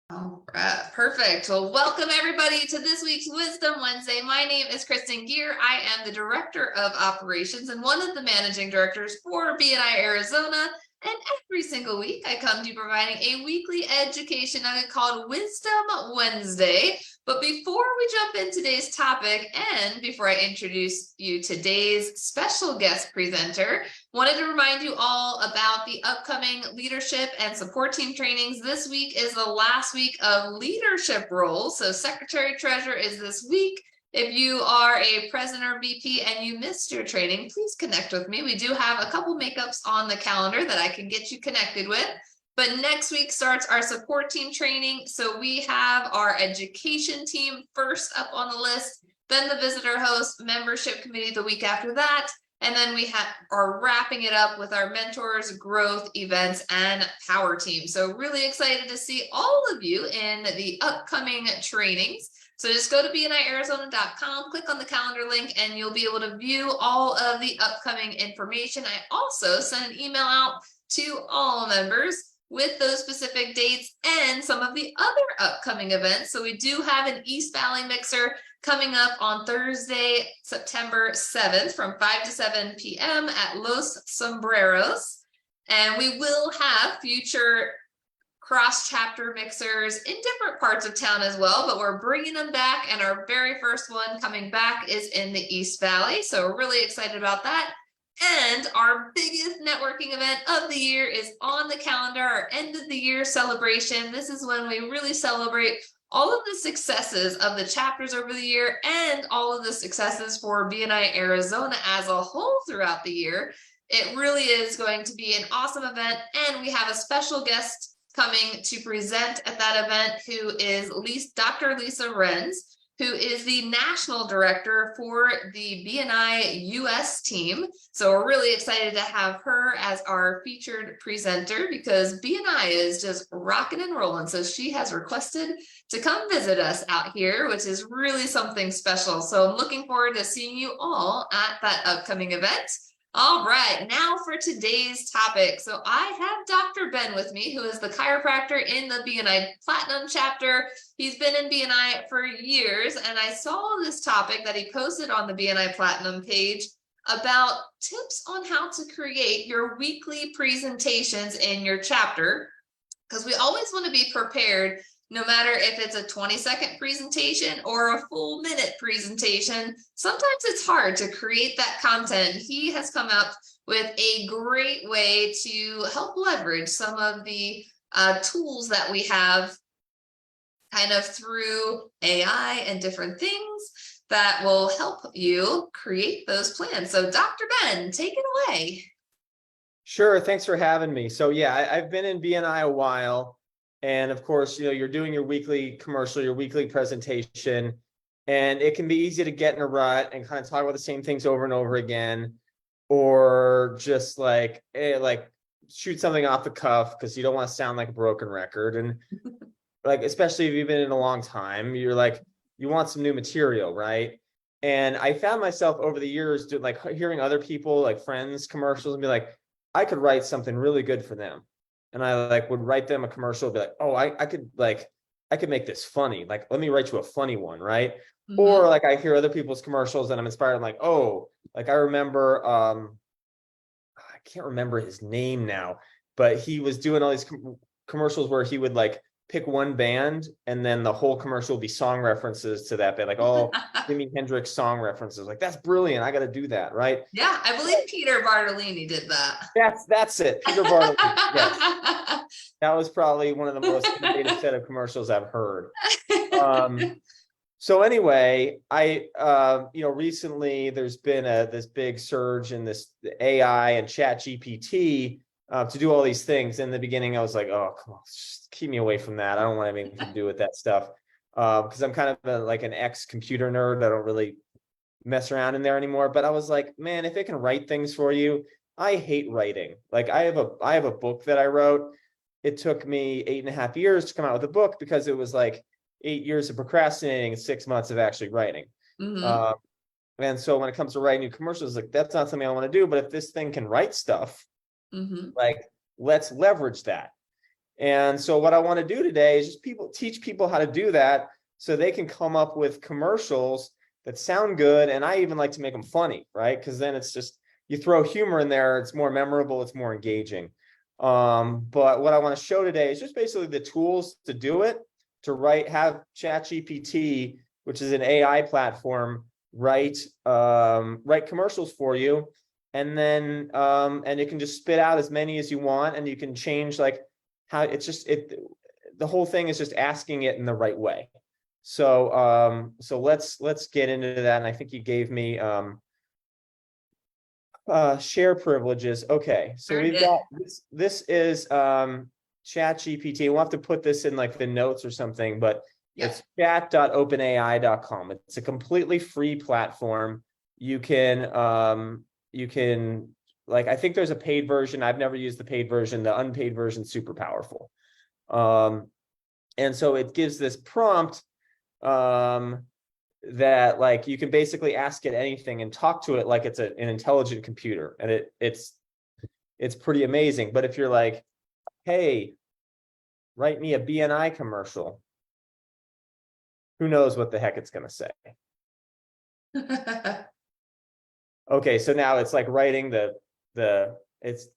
All right, perfect. Well, welcome everybody to this week's Wisdom Wednesday. My name is Kristen Gear. I am the Director of Operations and one of the Managing Directors for BNI Arizona. And every single week, I come to you providing a weekly education nugget called Wisdom Wednesday. But before we jump into today's topic, and before I introduce you today's special guest presenter, wanted to remind you all about the upcoming leadership and support team trainings. This week is the last week of leadership roles. So Secretary Treasurer is this week. If you are a president or VP and you missed your training, please connect with me. We do have a couple makeups on the calendar that I can get you connected with. But next week starts our support team training. So we have our education team first up on the list, then the visitor host membership committee the week after that. And then we are wrapping it up with our mentors, growth, events, and power team. So really excited to see all of you in the upcoming trainings. So just go to bniarizona.com, click on the calendar link, and you'll be able to view all of the upcoming information. I also sent an email out to all members with those specific dates and some of the other upcoming events. So we do have an East Valley Mixer coming up on Thursday, September 7th from 5 to 7 p.m. at Los Sombreros. And we will have future cross-chapter mixers in different parts of town as well, but we're bringing them back, and our very first one coming back is in the East Valley. So we're really excited about that. And our biggest networking event of the year is on the calendar, our end of the year celebration. This is when we really celebrate all of the successes of the chapters over the year and all of the successes for BNI Arizona as a whole throughout the year. It really is going to be an awesome event, and we have a special guest coming to present at that event who is Dr. Lisa Renz, who is the national director for the BNI US team. So we're really excited to have her as our featured presenter because BNI is just rocking and rolling. So she has requested to come visit us out here, which is really something special. So I'm looking forward to seeing you all at that upcoming event. All right, now for today's topic. So I have Dr. Ben with me, who is the chiropractor in the BNI Platinum chapter. He's been in BNI for years, and I saw this topic that he posted on the BNI Platinum page about tips on how to create your weekly presentations in your chapter, because we always want to be prepared no matter if it's a 20-second presentation or a full minute presentation. Sometimes it's hard to create that content. He has come up with a great way to help leverage some of the tools that we have kind of through AI and different things that will help you create those plans. So Dr. Ben, take it away. Sure, thanks for having me. So yeah, I've been in BNI a while. And of course, you're doing your weekly commercial, your weekly presentation, and it can be easy to get in a rut and kind of talk about the same things over and over again, or just like shoot something off the cuff because you don't want to sound like a broken record. And like, especially if you've been in a long time, you're like, you want some new material, right? And I found myself over the years hearing other people, like friends, commercials, and be like, I could write something really good for them. And I would write them a commercial, be like, oh, I could make this funny. Like, let me write you a funny one, right? Mm-hmm. Or like I hear other people's commercials and I'm inspired. I'm like, oh, like I remember, I can't remember his name now, but he was doing all these commercials where he would like pick one band and then the whole commercial would be song references to that band, like all Jimi Hendrix song references. Like, that's brilliant. I got to do that, right? Yeah, I believe Peter Bartolini did that. That's it. Peter Bartolini. Yes. That was probably one of the most innovative set of commercials I've heard. So anyway, recently there's been this big surge in this AI and ChatGPT to do all these things. In the beginning, I was like, oh, come on, just keep me away from that. I don't want anything to do with that stuff because I'm kind of like an ex-computer nerd. I don't really mess around in there anymore. But I was like, man, if it can write things for you, I hate writing. Like I have a book that I wrote. It took me 8.5 years to come out with a book because it was like 8 years of procrastinating and 6 months of actually writing. Mm-hmm. And so when it comes to writing new commercials, like that's not something I want to do. But if this thing can write stuff, mm-hmm. like let's leverage that. And so what I want to do today is just teach people how to do that so they can come up with commercials that sound good. And I even like to make them funny, right? Because then it's just, you throw humor in there, it's more memorable, it's more engaging. But what I want to show today is just basically the tools to do it, have ChatGPT, which is an AI platform, write commercials for you. And then and it can just spit out as many as you want, and you can change like how the whole thing is just asking it in the right way. So let's get into that. And I think you gave me share privileges. Okay, so we've got this is ChatGPT. We'll have to put this in like the notes or something, but it's chat.openai.com. It's a completely free platform. You can like, I think there's a paid version. I've never used the paid version. The unpaid version is super powerful. And so it gives this prompt that like you can basically ask it anything and talk to it like it's an intelligent computer, and it's pretty amazing. But if you're like, hey, write me a BNI commercial, who knows what the heck it's going to say. Okay, so now it's like writing it's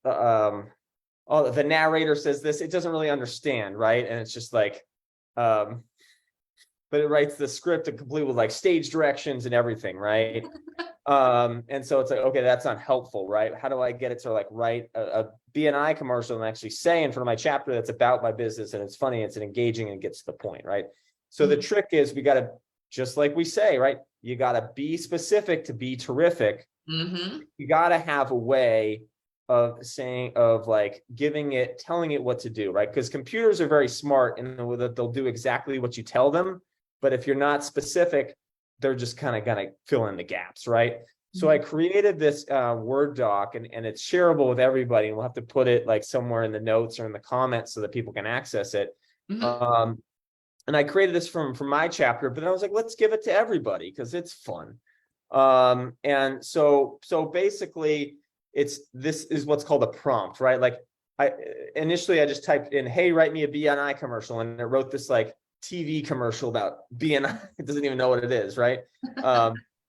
oh, the narrator says this, it doesn't really understand, right? And it's just like but it writes the script complete with like stage directions and everything, right? And so it's like, okay, that's not helpful, right? How do I get it to like write a BNI commercial and actually say in front of my chapter that's about my business and it's funny, it's engaging, and it gets to the point, right? So the trick is we got to, just like we say, right? You got to be specific to be terrific. You got to have a way of telling it what to do, right? Because computers are very smart and they'll do exactly what you tell them. But if you're not specific, they're just kind of going to fill in the gaps, right? So I created this Word doc, and it's shareable with everybody. And we'll have to put it like somewhere in the notes or in the comments so that people can access it. And I created this from my chapter, but then I was like, let's give it to everybody because it's fun. And so basically this is what's called a prompt, right? Like initially I just typed in, hey, write me a BNI commercial. And it wrote this like TV commercial about BNI. It doesn't even know what it is, right?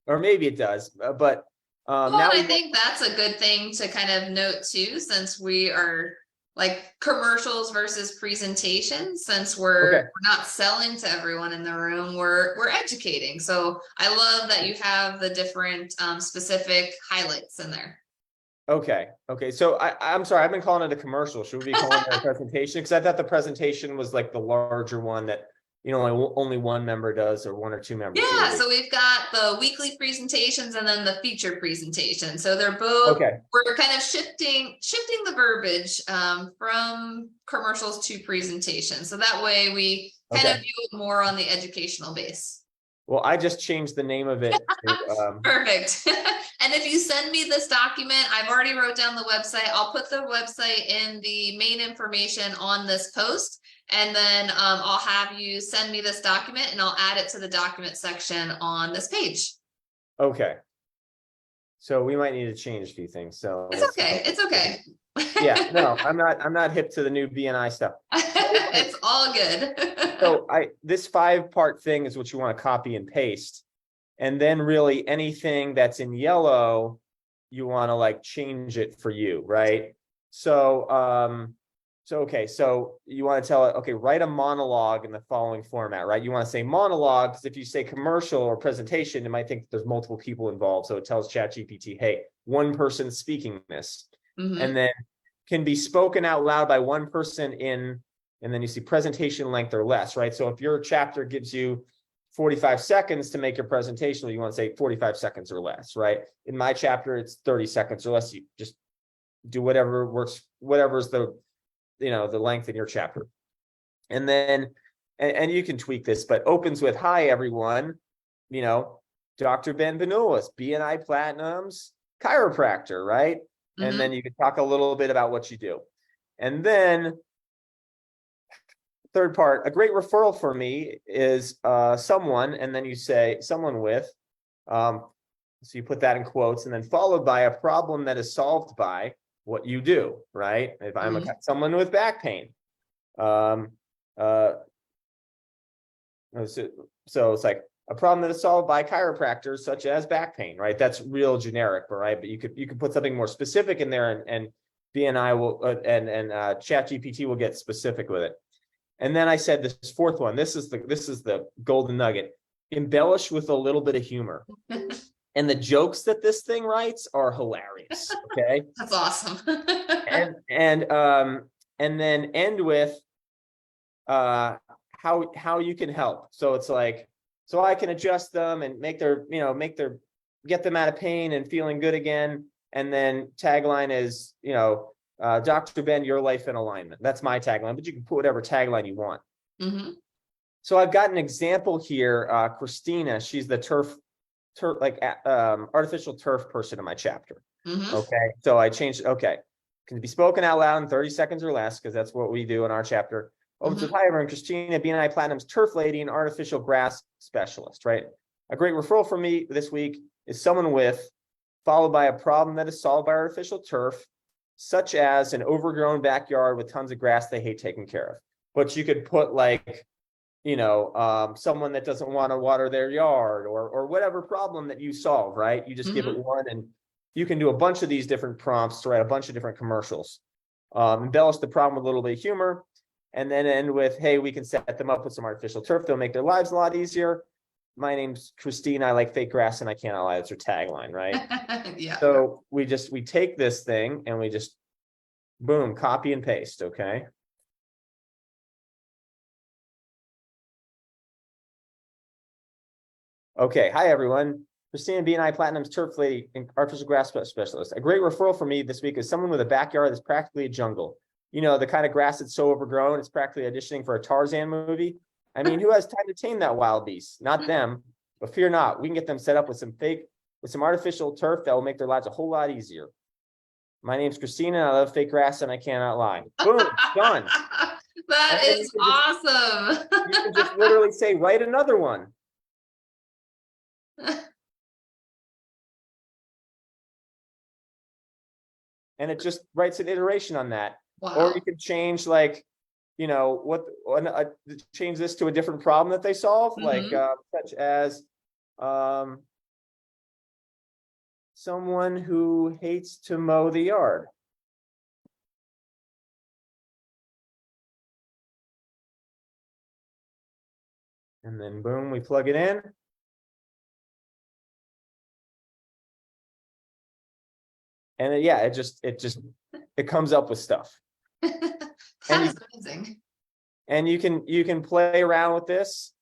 Or maybe it does, but well, now I think that's a good thing to kind of note too, since we are like commercials versus presentations, since we're not selling to everyone in the room, we're educating. So I love that you have the different specific highlights in there. Okay. So I'm sorry, I've been calling it a commercial. Should we be calling it a presentation? Because I thought the presentation was like the larger one that, you know, only one member does, or one or two members. Yeah, so we've got the weekly presentations and then the feature presentation. So they're both, we're kind of shifting the verbiage from commercials to presentations. So that way we kind of view it more on the educational base. Well, I just changed the name of it. Perfect. And if you send me this document, I've already wrote down the website. I'll put the website in the main information on this post. And then I'll have you send me this document and I'll add it to the document section on this page. Okay. So we might need to change a few things. So it's okay. It's okay. Yeah, no, I'm not hip to the new BNI stuff. It's all good. So this 5-part thing is what you want to copy and paste. And then really anything that's in yellow, you want to like change it for you, right? So so you want to tell it, okay, write a monologue in the following format, right? You want to say monologue, because if you say commercial or presentation, it might think there's multiple people involved. So it tells ChatGPT, hey, one person speaking this. And then can be spoken out loud by one person and then you see presentation length or less, right? So if your chapter gives you 45 seconds to make your presentation, you want to say 45 seconds or less, right? In my chapter, it's 30 seconds or less. You just do whatever works, whatever's the length in your chapter. And then, and you can tweak this, but opens with, hi, everyone, Dr. Ben Benulis, BNI Platinum's chiropractor, right? And then you can talk a little bit about what you do. And then third part, a great referral for me is someone, and then you say someone with, so you put that in quotes, and then followed by a problem that is solved by, what you do, right? If I'm Mhm. someone with back pain, um, uh, so it's like a problem that is solved by chiropractors, such as back pain, right? That's real generic, right? But you could put something more specific in there, and BNI will and ChatGPT will get specific with it. And then I said this fourth one. This is the golden nugget. Embellish with a little bit of humor. And the jokes that this thing writes are hilarious. Okay. That's awesome. And then end with how you can help. So it's like, so I can adjust them and make their get them out of pain and feeling good again. And then tagline is, Dr. Ben, your life in alignment. That's my tagline, but you can put whatever tagline you want. Mm-hmm. So I've got an example here. Christina, she's the artificial turf person in my chapter. Mm-hmm. Okay. So I changed. Okay. Can be spoken out loud in 30 seconds or less, because that's what we do in our chapter. Mm-hmm. Hi, everyone. Christina, BNI Platinum's turf lady and artificial grass specialist, right? A great referral for me this week is someone with, followed by a problem that is solved by artificial turf, such as an overgrown backyard with tons of grass they hate taking care of. But you could put like, someone that doesn't want to water their yard, or whatever problem that you solve, right? You just give it one, and you can do a bunch of these different prompts to write a bunch of different commercials. Embellish the problem with a little bit of humor, and then end with, hey, we can set them up with some artificial turf. They'll make their lives a lot easier. My name's Christine. I like fake grass and I cannot lie. That's her tagline, right? Yeah. So we take this thing and we just, boom, copy and paste, okay? Okay, hi everyone. Christina BNI Platinum's turf lady and artificial grass specialist. A great referral for me this week is someone with a backyard that's practically a jungle. The kind of grass that's so overgrown, it's practically auditioning for a Tarzan movie. I mean, who has time to tame that wild beast? Not them, but fear not. We can get them set up with some artificial turf that will make their lives a whole lot easier. My name's Christina, and I love fake grass, and I cannot lie. Boom, done. That is awesome. You can just literally say, write another one. And it just writes an iteration on that. Wow. Or you can change change this to a different problem that they solve, such as someone who hates to mow the yard. And then boom, we plug it in. And it comes up with stuff. That is amazing. And you can play around with this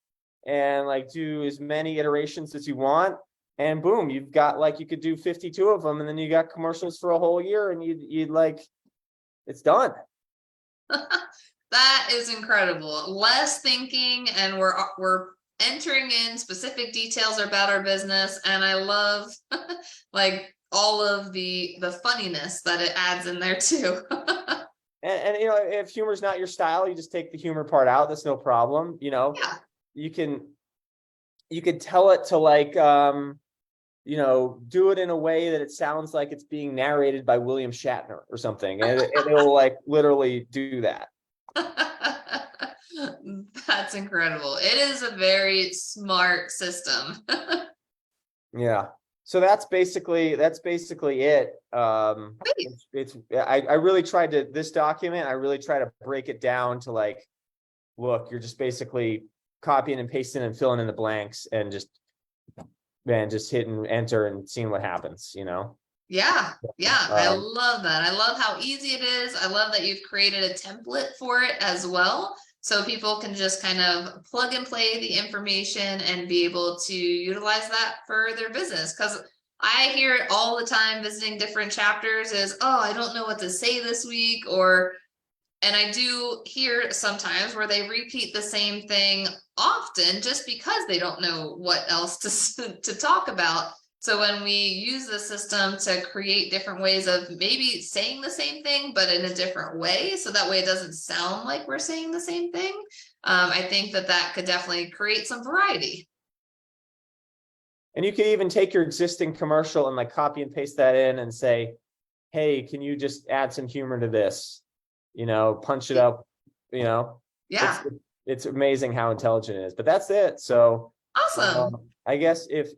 and do as many iterations as you want. And boom, you've got you could do 52 of them, and then you got commercials for a whole year, and it's done. That is incredible. Less thinking, and we're entering in specific details about our business. And I love all of the funniness that it adds in there too. and if humor's not your style, you just take the humor part out. That's no problem. Yeah. You can tell it to do it in a way that it sounds like it's being narrated by William Shatner or something, and it'll literally do that. That's incredible. It is a very smart system. Yeah. So that's basically it. I really tried to, this document, I really try to break it down to look, you're just basically copying and pasting and filling in the blanks and just hitting enter and seeing what happens, Yeah. I love that. I love how easy it is. I love that you've created a template for it as well, so people can just kind of plug and play the information and be able to utilize that for their business. Because I hear it all the time visiting different chapters is, oh, I don't know what to say this week, and I do hear sometimes where they repeat the same thing often just because they don't know what else to talk about. So when we use the system to create different ways of maybe saying the same thing, but in a different way, so that way it doesn't sound like we're saying the same thing, I think that could definitely create some variety. And you can even take your existing commercial and copy and paste that in and say, hey, can you just add some humor to this? Punch it up, you know, Yeah, it's amazing how intelligent it is, but that's it. So awesome. I guess if,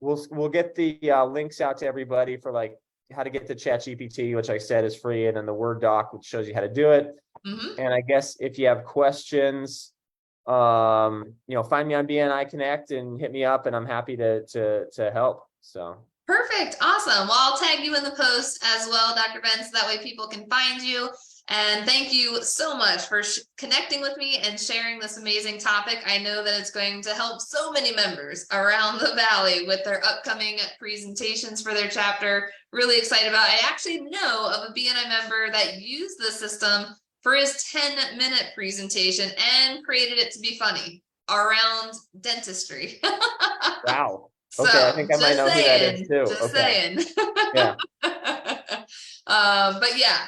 we'll get the links out to everybody for like how to get to ChatGPT, which I said is free, and then the Word doc, which shows you how to do it. Mhm. And I guess if you have questions, find me on BNI Connect and hit me up, and I'm happy to help. So Perfect. Awesome. Well, I'll tag you in the post as well, Dr. Ben, so that way people can find you. And thank you so much for connecting with me and sharing this amazing topic. I know that it's going to help so many members around the Valley with their upcoming presentations for their chapter. Really excited about it. I actually know of a BNI member that used the system for his 10-minute presentation and created it to be funny around dentistry. wow. So Okay, I think I might just know who that is saying, too. just Okay. saying. Yeah. But yeah,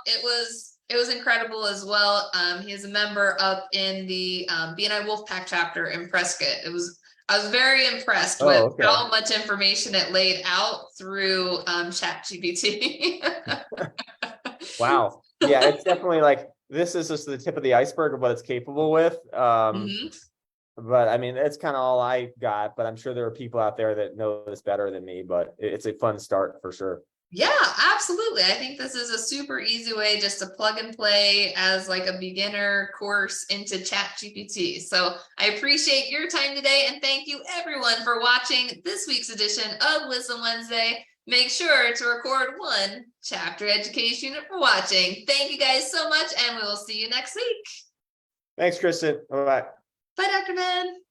it was incredible as well. He is a member up in the BNI Wolfpack chapter in Prescott. I was very impressed with Oh, okay. how much information it laid out through ChatGPT. Wow. Yeah, it's definitely like this is just the tip of the iceberg of what it's capable with. Mhm. But I mean, that's kind of all I got, but I'm sure there are people out there that know this better than me, but it's a fun start for sure. Yeah, absolutely. I think this is a super easy way just to plug and play as like a beginner course into ChatGPT. So I appreciate your time today, and thank you everyone for watching this week's edition of Wisdom Wednesday. Make sure to record one chapter education unit for watching. Thank you guys so much, and we will see you next week. Thanks, Kristen. Bye-bye. Bye, Dr. Ben.